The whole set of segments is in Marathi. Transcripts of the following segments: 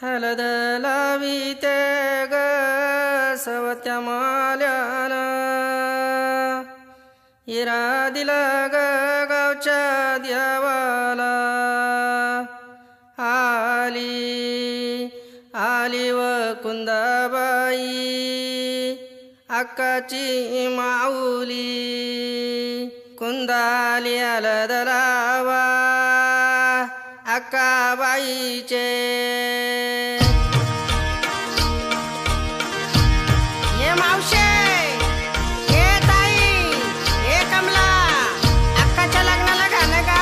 हलद लाविते ग सवत्या माल्यानं, हिरा दिला ग गावच्या देवाला. आली आली व कुंदाबाई अक्काची माऊली, कुंदाली हलद लावा अक्काबाईचे. ये मावशे, ये ताई, ये कमला, अक्काच्या लग्नाला गाणं गा.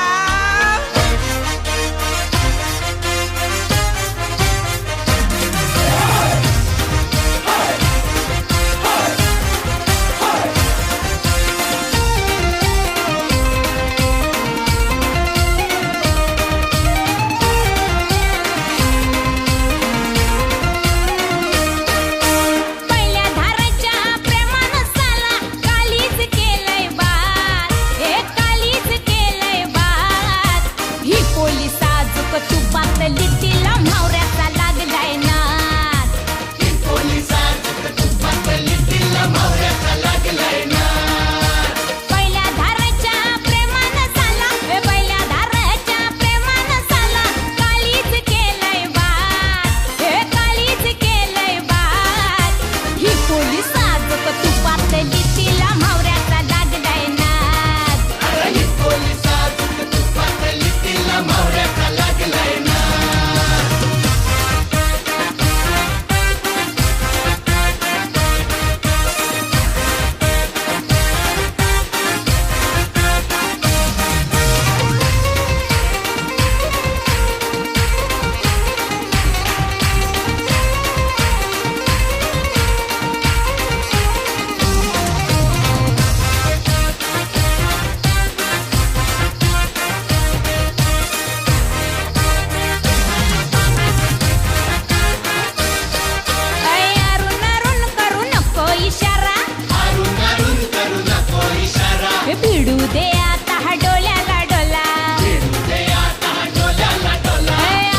भिडू दे आता हा डोल्याला डोला,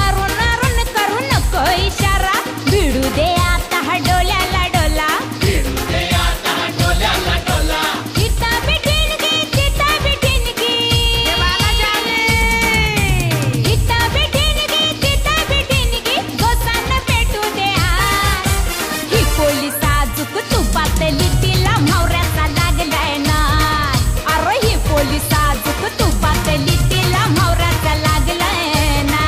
अरुण अरुण करू नको इशारा. भिडू दे आता हा डोल्याला डोला, इथं बिठीन गी, तिथं बिठीन गी, इथं बिठीन गी, तिथं बिठीन गी, गोसांन पेटू दे हात. ही पोलीस आजूक तुपातली तिला म्हावऱ्याचा लागलाय ना. पोलीस आजूक तुपातली तिला म्हावऱ्याचा लागलाय ना.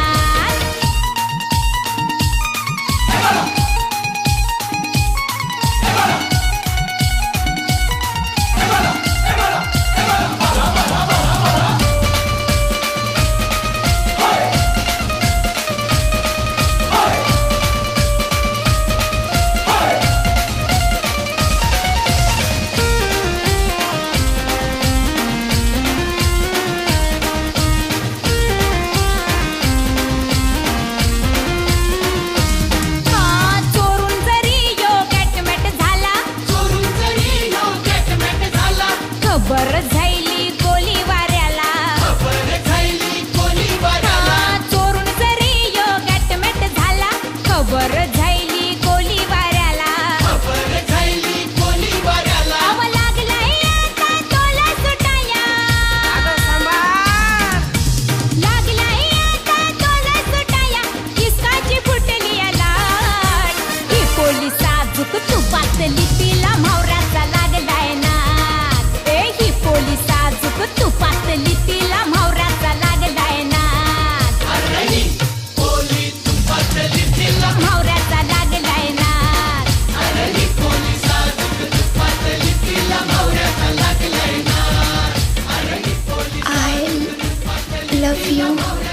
खबर झाली गोली वाऱ्याला, चोरून जरी यो गॅटमॅट झाला. खबर झाली गोली वाऱ्याला, अव लागलाय आता तोला सुटाया, लागलाय आता तोला सुटाया. किसकाची फुटली लाट, ही पोलीस आजूक तुपातली तिला म्हावऱ्याचा लागलाय ना. पोलीस आजूक तुपातली तिला म्हावऱ्याचा लागलाय ना. म्हावऱ्याचा लागलाय ना. I love you.